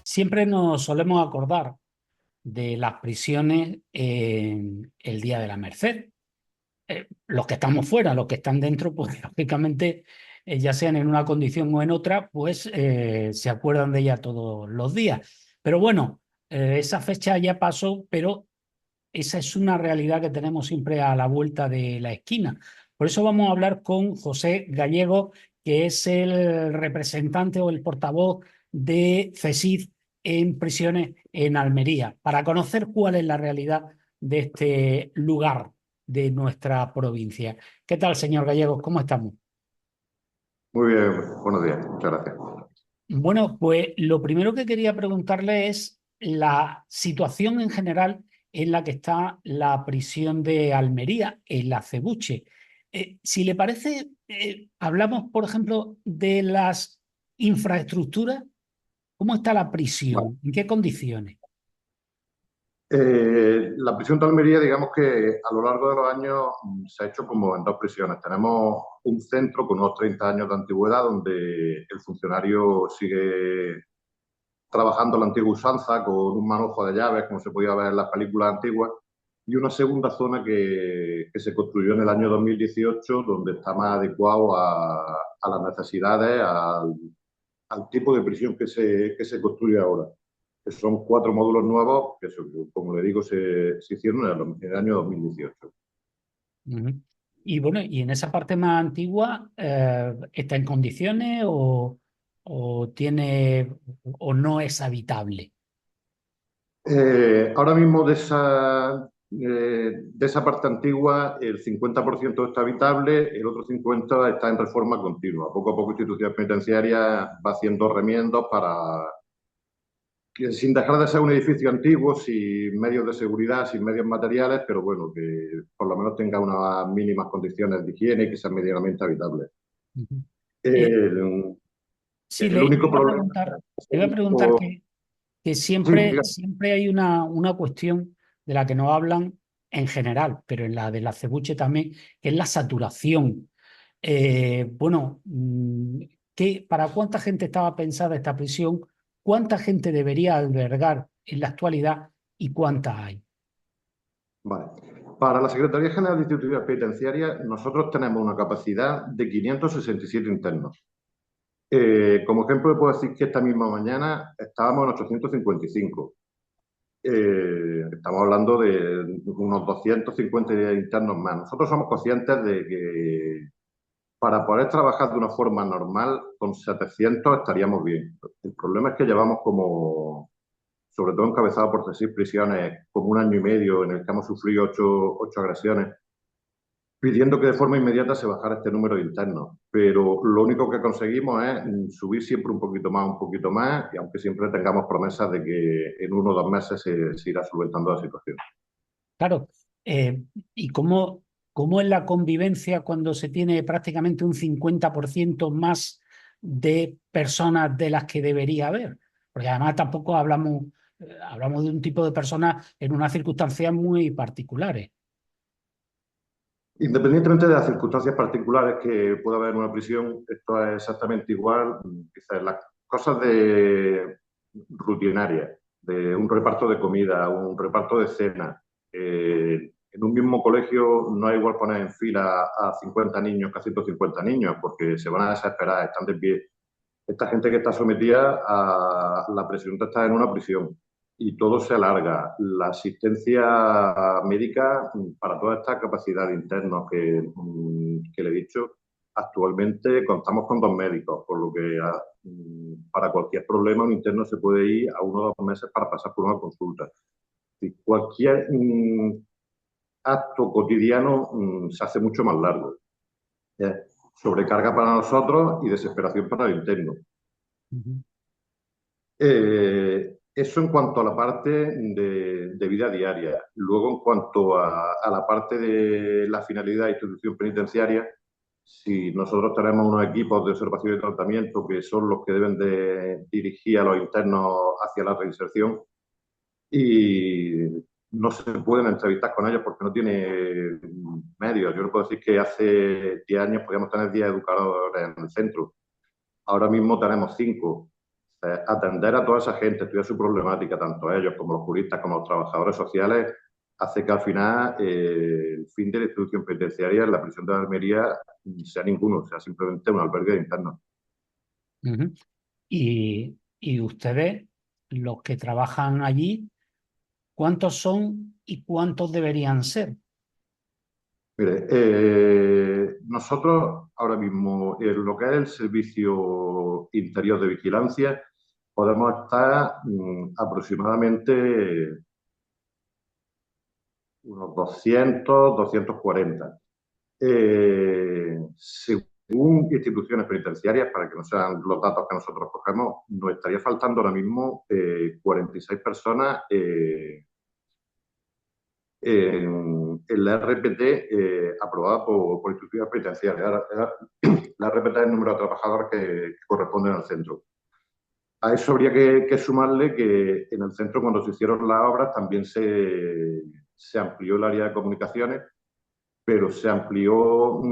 Siempre nos solemos acordar de las prisiones en el Día de la Merced. Los que estamos fuera, los que están dentro, pues lógicamente, ya sean en una condición o en otra, pues se acuerdan de ella todos los días. Pero bueno, esa fecha ya pasó, pero esa es una realidad que tenemos siempre a la vuelta de la esquina. Por eso vamos a hablar con José Gallego, que es el representante o el portavoz de CESIF en prisiones en Almería, para conocer cuál es la realidad de este lugar de nuestra provincia. ¿Qué tal, señor Gallego? ¿Cómo estamos? Muy bien, buenos días, muchas gracias. Bueno, pues lo primero que quería preguntarle es la situación en general en la que está la prisión de Almería, en la Cebuche. Si le parece, hablamos, por ejemplo, de las infraestructuras. ¿Cómo está la Vale. prisión? ¿En qué condiciones? La prisión de Almería, digamos que a lo largo de los años se ha hecho como en dos prisiones. Tenemos un centro con unos 30 años de antigüedad donde el funcionario sigue trabajando a la antigua usanza con un manojo de llaves, como se podía ver en las películas antiguas, y una segunda zona que se construyó en el año 2018 donde está más adecuado a las necesidades, al tipo de prisión que se construye ahora, que son 4 módulos nuevos que, como le digo, se hicieron en el año 2018. Ujú. Y bueno, y en esa parte más antigua, ¿está en condiciones o tiene o no es habitable? Ahora mismo de esa parte antigua, el 50% está habitable, el otro 50% está en reforma continua. Poco a poco, instituciones penitenciarias va haciendo remiendos para que, sin dejar de ser un edificio antiguo, sin medios de seguridad, sin medios materiales, pero bueno, que por lo menos tenga unas mínimas condiciones de higiene y que sea medianamente habitable. Ujú. Eh, El, sí, el único problema le iba a preguntar que Sí, siempre, dígame. siempre hay una cuestión de la que no hablan en general, pero en la de la cebuche también, que es la saturación. Bueno, ¿para cuánta gente estaba pensada esta prisión? ¿Cuánta gente debería albergar en la actualidad y cuánta hay? Vale. Para la Secretaría General de Instituciones Penitenciarias, nosotros tenemos una capacidad de 567 internos. Como ejemplo, le puedo decir que esta misma mañana estábamos en 855. Estamos hablando de unos 250 internos más. Nosotros somos conscientes de que para poder trabajar de una forma normal, con 700 estaríamos bien. El problema es que llevamos como, sobre todo encabezado por CESIF Prisiones, como 1 año y medio en el que hemos sufrido ocho agresiones, pidiendo que de forma inmediata se bajara este número de internos. Pero lo único que conseguimos es subir siempre un poquito más, y aunque siempre tengamos promesas de que en 1 o 2 meses se irá solventando la situación. Claro, ¿y cómo es la convivencia cuando se tiene prácticamente un 50% más de personas de las que debería haber? Porque además tampoco hablamos de un tipo de personas en unas circunstancias muy particulares. Independientemente de las circunstancias particulares que pueda haber en una prisión, esto es exactamente igual. Quizás las cosas rutinarias, de un reparto de comida, un reparto de cena. En un mismo colegio no es igual poner en fila a 50 niños que a 150 niños, porque se van a desesperar, están de pie. Esta gente que está sometida a la presión de estar en una prisión y todo se alarga. La asistencia médica para toda esta capacidad de internos que le he dicho, actualmente contamos con 2 médicos, por lo que para cualquier problema un interno se puede ir a 1 o 2 meses para pasar por una consulta. Y cualquier acto cotidiano se hace mucho más largo. Sobrecarga para nosotros y desesperación para el interno. Ujú. Eso en cuanto a la parte de vida diaria. Luego, en cuanto a la parte de la finalidad de institución penitenciaria, si nosotros tenemos unos equipos de observación y tratamiento que son los que deben de dirigir a los internos hacia la reinserción, y no se pueden entrevistar con ellos porque no tiene medios. Yo no puedo decir que hace 10 años podíamos tener 10 educadores en el centro. Ahora mismo tenemos 5. Atender a toda esa gente, estudiar su problemática, tanto ellos como los juristas, como los trabajadores sociales, hace que al final el fin de la institución penitenciaria en la prisión de la Almería sea ninguno, sea simplemente un albergue de internos. Ujú. Y ustedes, los que trabajan allí, ¿cuántos son y cuántos deberían ser? Mire, nosotros ahora mismo, en lo que es el Servicio Interior de Vigilancia, podemos estar aproximadamente unos 200, 240. Según instituciones penitenciarias, para que no sean los datos que nosotros cogemos, nos estaría faltando ahora mismo 46 personas en la RPT aprobada por instituciones penitenciarias. La RPT es el número de trabajadores que corresponden al centro. A eso habría que sumarle que en el centro, cuando se hicieron las obras, también se amplió el área de comunicaciones, pero se amplió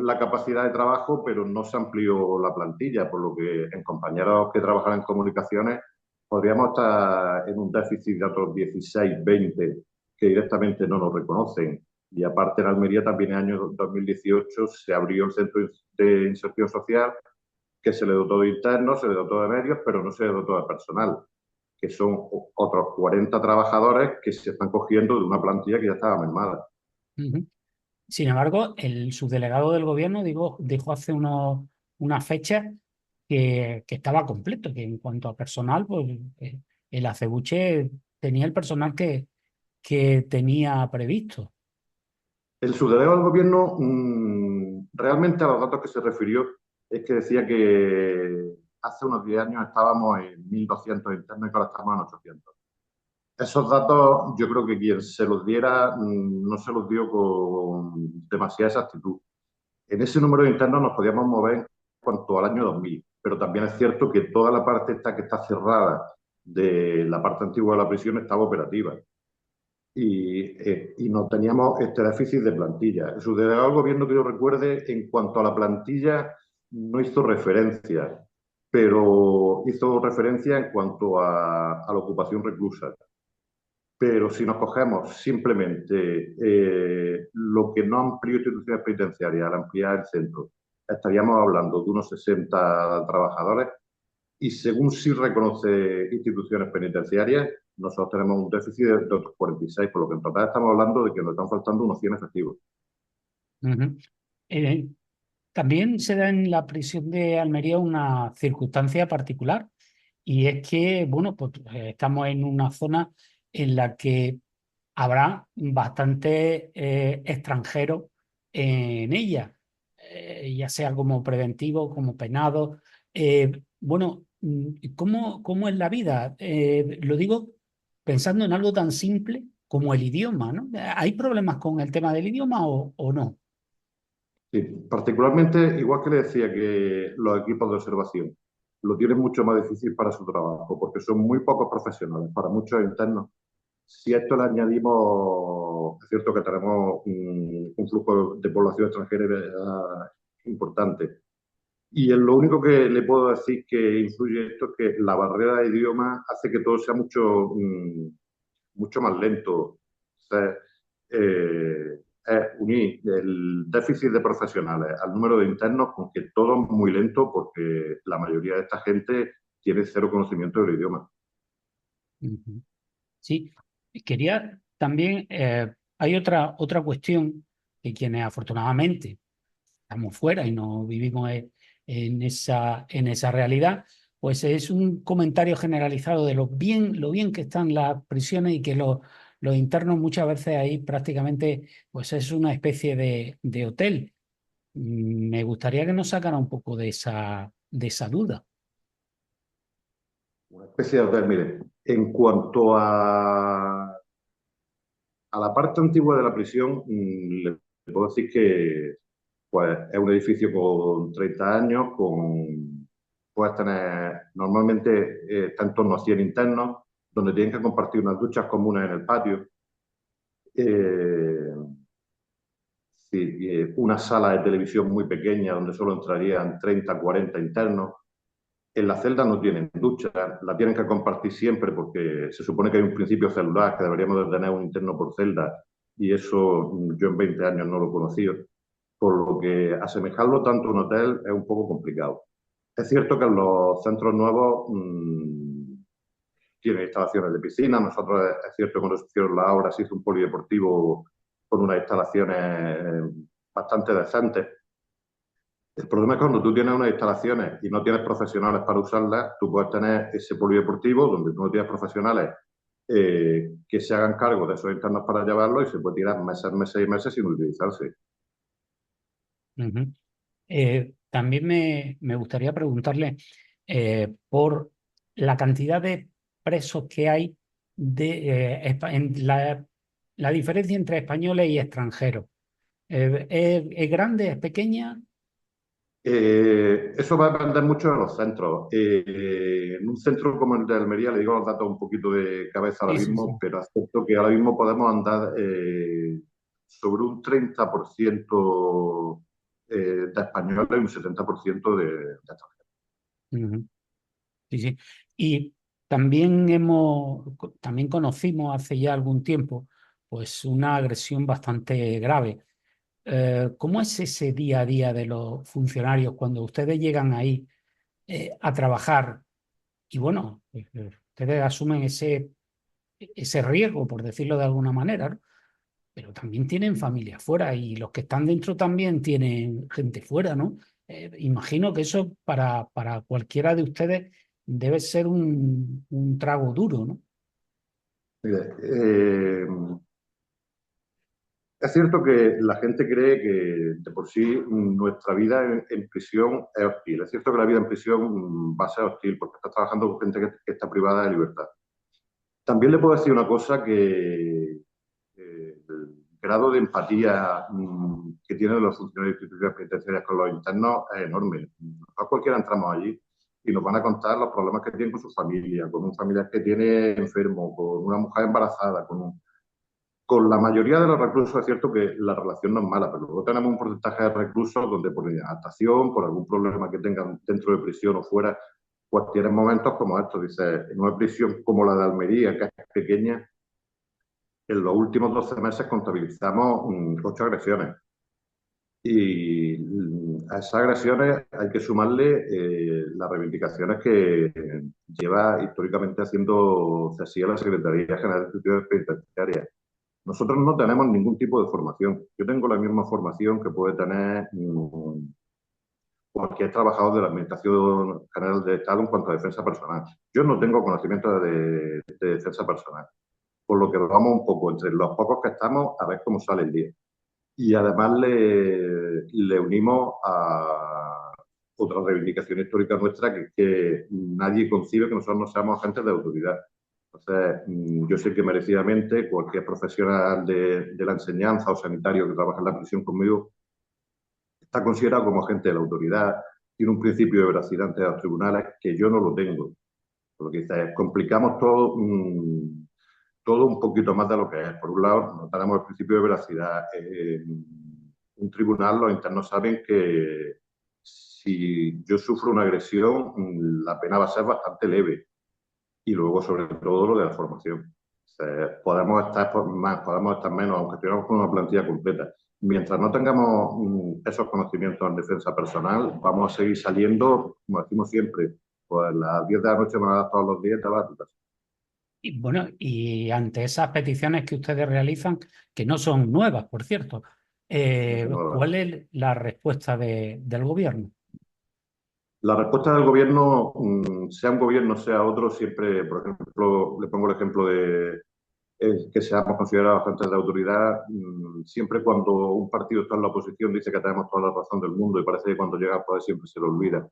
la capacidad de trabajo, pero no se amplió la plantilla, por lo que en compañeros que trabajan en comunicaciones podríamos estar en un déficit de otros 16, 20 que directamente no nos reconocen. Y aparte en Almería también en el año 2018 se abrió el Centro de Inserción Social, que se le dotó de internos, se le dotó de medios, pero no se le dotó de personal, que son otros 40 trabajadores que se están cogiendo de una plantilla que ya estaba mermada. Ujú. Sin embargo, el subdelegado del gobierno dijo hace una fecha que estaba completo, que en cuanto a personal, pues el acebuche tenía el personal que tenía previsto. El subdelegado del gobierno, realmente a los datos que se refirió, es que decía que hace unos 10 años estábamos en 1.200 internos y que ahora estamos en 800. Esos datos yo creo que quien se los diera no se los dio con demasiada exactitud. En ese número de internos nos podíamos mover en cuanto al año 2000, pero también es cierto que toda la parte esta que está cerrada de la parte antigua de la prisión estaba operativa y no teníamos este déficit de plantilla. El subdelegado del gobierno, que yo recuerde, en cuanto a la plantilla, no hizo referencia, pero hizo referencia en cuanto a la ocupación reclusa. Pero si nos cogemos simplemente lo que no amplió instituciones penitenciarias al ampliar el centro, estaríamos hablando de unos 60 trabajadores y según sí reconoce instituciones penitenciarias, nosotros tenemos un déficit de otros 46, por lo que en total estamos hablando de que nos están faltando unos 100 efectivos. Ujú. Eh, También se da en la prisión de Almería una circunstancia particular y es que, bueno, pues estamos en una zona en la que habrá bastante extranjeros en ella, ya sea como preventivo, como penado. Bueno, ¿cómo es la vida? Lo digo pensando en algo tan simple como el idioma, ¿no? ¿Hay problemas con el tema del idioma o no? Sí, particularmente, igual que le decía que los equipos de observación lo tienen mucho más difícil para su trabajo, porque son muy pocos profesionales, para muchos internos. Si a esto le añadimos, es cierto que tenemos un flujo de población extranjera importante. Y lo único que le puedo decir que influye esto es que la barrera de idioma hace que todo sea mucho más lento. O sea, es unir el déficit de profesionales al número de internos con que todo es muy lento porque la mayoría de esta gente tiene cero conocimiento del idioma. Ujú. Sí, quería también, hay otra cuestión que quienes afortunadamente estamos fuera y no vivimos en esa realidad, pues es un comentario generalizado de lo bien que están las prisiones y que los internos muchas veces ahí prácticamente pues es una especie de hotel. Me gustaría que nos sacara un poco de esa duda. Una especie de hotel, mire, en cuanto a la parte antigua de la prisión, le puedo decir que pues, es un edificio con 30 años, puedes tener, normalmente está en torno a 100 internos, donde tienen que compartir unas duchas comunes en el patio. Eh, Sí, una sala de televisión muy pequeña donde solo entrarían 30, 40 internos. En la celda no tienen ducha, la tienen que compartir siempre porque se supone que hay un principio celular que deberíamos de tener un interno por celda y eso yo en 20 años no lo he conocido, por lo que asemejarlo tanto a un hotel es un poco complicado. Es cierto que en los centros nuevos tienen instalaciones de piscina, nosotros es cierto que cuando se hicieron las obras se hizo un polideportivo con unas instalaciones bastante decentes. El problema es cuando tú tienes unas instalaciones y no tienes profesionales para usarlas, tú puedes tener ese polideportivo donde tú no tienes profesionales que se hagan cargo de esos internos para llevarlo y se puede tirar meses, meses y meses sin utilizarse. Ujú. También me gustaría preguntarle por la cantidad de presos que hay en la diferencia entre españoles y extranjeros. ¿Es grande, es pequeña? Eso va a depender mucho de los centros. En un centro como el de Almería, le digo los datos un poquito de cabeza ahora Sí, sí, mismo, sí. pero acepto que ahora mismo podemos andar sobre un 30% de españoles y un 70% de extranjeros. Ujú. Sí, sí. Y también conocimos hace ya algún tiempo, pues una agresión bastante grave. ¿Cómo es ese día a día de los funcionarios cuando ustedes llegan ahí a trabajar? Y bueno, ustedes asumen ese riesgo, por decirlo de alguna manera, ¿no? Pero también tienen familia fuera y los que están dentro también tienen gente fuera, ¿no? Imagino que eso para cualquiera de ustedes debe ser un trago duro, ¿no? Mire, es cierto que la gente cree que de por sí nuestra vida en prisión es hostil. Es cierto que la vida en prisión va a ser hostil porque estás trabajando con gente que está privada de libertad. También le puedo decir una cosa que el grado de empatía que tienen los funcionarios de instituciones penitenciarias con los internos es enorme. A cualquiera entramos allí y nos van a contar los problemas que tienen con su familia, con un familiar que tiene enfermo, con una mujer embarazada, con la mayoría de los reclusos es cierto que la relación no es mala, pero luego tenemos un porcentaje de reclusos donde por inadaptación, por algún problema que tengan dentro de prisión o fuera, pues tienen momentos como estos. Dice, en una prisión como la de Almería, que es pequeña, en los últimos 12 meses contabilizamos 8 agresiones. Y a esas agresiones hay que sumarle las reivindicaciones que lleva históricamente haciendo CSI a la Secretaría General de Instituciones Penitenciarias. Nosotros no tenemos ningún tipo de formación. Yo tengo la misma formación que puede tener cualquier trabajador de la Administración General del Estado en cuanto a defensa personal. Yo no tengo conocimiento de defensa personal, por lo que vamos un poco entre los pocos que estamos a ver cómo sale el día. Y además le unimos a otra reivindicación histórica nuestra, que es que nadie concibe que nosotros no seamos agentes de autoridad. Entonces, yo sé que merecidamente cualquier profesional de la enseñanza o sanitario que trabaja en la prisión conmigo está considerado como agente de la autoridad, tiene un principio de veracidad ante los tribunales que yo no lo tengo. Por lo que dice, complicamos todo, todo un poquito más de lo que es. Por un lado, no tenemos el principio de veracidad. Un tribunal, los internos saben que si yo sufro una agresión, la pena va a ser bastante leve. Y luego, sobre todo, lo de la formación. Podemos estar por más, podemos estar menos, aunque estuviéramos con una plantilla completa. Mientras no tengamos esos conocimientos en defensa personal, vamos a seguir saliendo, como decimos siempre, pues a las 10 de la noche me van a dar todos los días, te vas a tu casa. Y bueno, y ante esas peticiones que ustedes realizan, que no son nuevas, por cierto, No tengo la ¿cuál es la respuesta del gobierno? La respuesta del gobierno, sea un gobierno, sea otro, siempre, por ejemplo, le pongo el ejemplo de que seamos considerados agentes de autoridad, siempre cuando un partido está en la oposición dice que tenemos toda la razón del mundo y parece que cuando llega al poder siempre se lo olvida.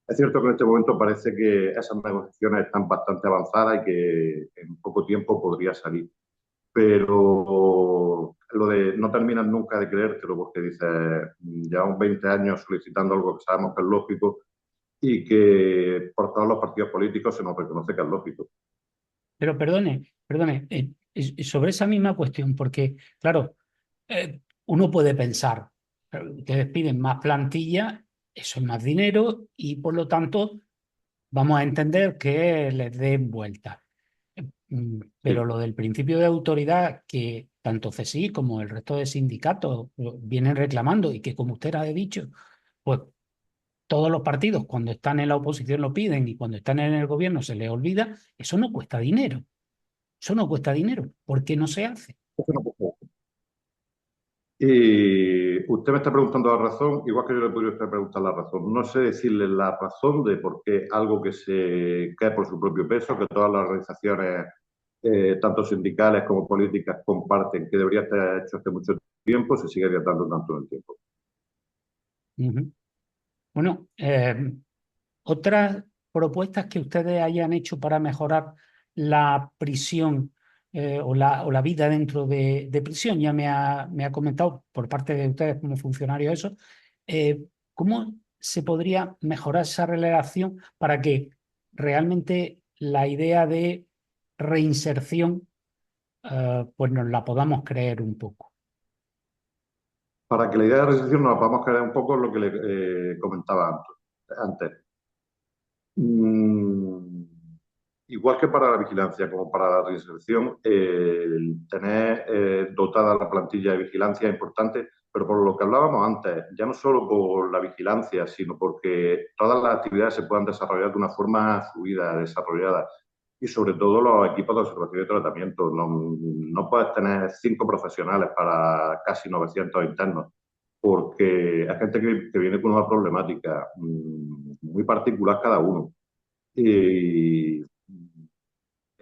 Es cierto que en este momento parece que esas negociaciones están bastante avanzadas y que en poco tiempo podría salir. Pero lo de no terminan nunca de creértelo porque dices, llevamos 20 años solicitando algo que sabemos que es lógico y que por todos los partidos políticos se nos reconoce que es lógico. Pero perdone, sobre esa misma cuestión, porque, claro, uno puede pensar, ustedes piden más plantilla, eso es más dinero y por lo tanto vamos a entender que les den vuelta. Pero Sí. lo del principio de autoridad que tanto CSI como el resto de sindicatos vienen reclamando y que, como usted ha dicho, pues todos los partidos cuando están en la oposición lo piden y cuando están en el gobierno se les olvida, eso no cuesta dinero. Eso no cuesta dinero. ¿Por qué no se hace? Eso no puede ser. Y usted me está preguntando la razón, igual que yo le podría usted preguntar la razón. No sé decirle la razón de por qué algo que se cae por su propio peso, que todas las organizaciones, tanto sindicales como políticas, comparten que debería estar hecho hace mucho tiempo, se sigue dilatando tanto en el tiempo. Ujú. Bueno, otras propuestas que ustedes hayan hecho para mejorar la prisión o la vida dentro de prisión, ya me ha comentado por parte de ustedes como funcionarios eso, ¿cómo se podría mejorar esa relación para que realmente la idea de reinserción pues nos la podamos creer un poco? Para que la idea de resolución nos vamos a quedar un poco en lo que le comentaba antes. Mm, igual que para la vigilancia como para la reinserción, el tener dotada la plantilla de vigilancia es importante, pero por lo que hablábamos antes, ya no solo por la vigilancia, sino porque todas las actividades se puedan desarrollar de una forma fluida, desarrollada, y sobre todo los equipos de observación y tratamiento. No, no puedes tener 5 profesionales para casi 900 internos, porque hay gente que viene con una problemática muy particular cada uno. Y el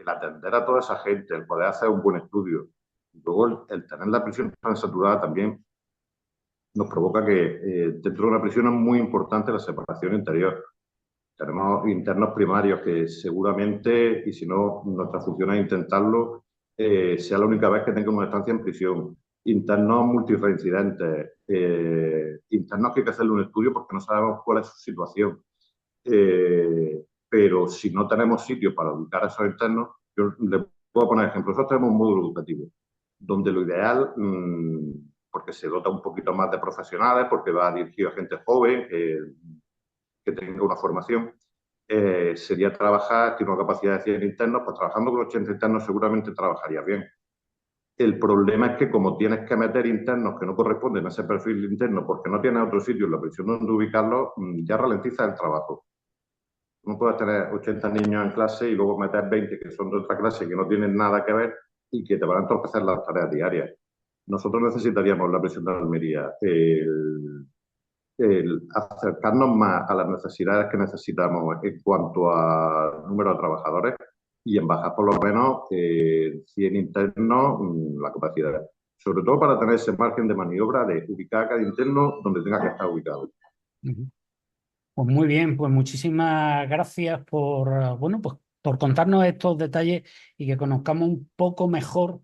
atender a toda esa gente, el poder hacer un buen estudio, luego el tener la prisión tan saturada también nos provoca que dentro de una prisión es muy importante la separación interior. Tenemos internos primarios que seguramente, y si no, nuestra función es intentarlo, sea la única vez que tengamos una estancia en prisión. Internos multireincidentes, internos que hay que hacerle un estudio porque no sabemos cuál es su situación. Pero si no tenemos sitio para ubicar a esos internos, yo le puedo poner ejemplo. Nosotros tenemos un módulo educativo, donde lo ideal, porque se dota un poquito más de profesionales, porque va dirigido a gente joven, que tenga una formación, sería trabajar, tiene una capacidad de 100 internos, pues trabajando con 80 internos seguramente trabajaría bien. El problema es que como tienes que meter internos que no corresponden a ese perfil interno porque no tienes otro sitio en la prisión donde ubicarlos, ya ralentiza el trabajo. No puedes tener 80 niños en clase y luego meter 20 que son de otra clase que no tienen nada que ver y que te van a entorpecer las tareas diarias. Nosotros necesitaríamos la prisión de Almería, el acercarnos más a las necesidades que necesitamos en cuanto a número de trabajadores y en bajar por lo menos 100 internos la capacidad. Sobre todo para tener ese margen de maniobra de ubicar a cada interno donde tenga que estar ubicado. Ujú. Pues muy bien, pues muchísimas gracias por, bueno, pues por contarnos estos detalles y que conozcamos un poco mejor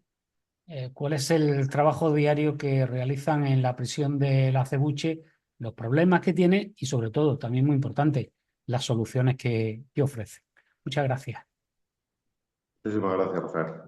cuál es el trabajo diario que realizan en la prisión de la Acebuche, los problemas que tiene y sobre todo, también muy importante, las soluciones que ofrece. Muchas gracias. Muchísimas gracias, Rafael.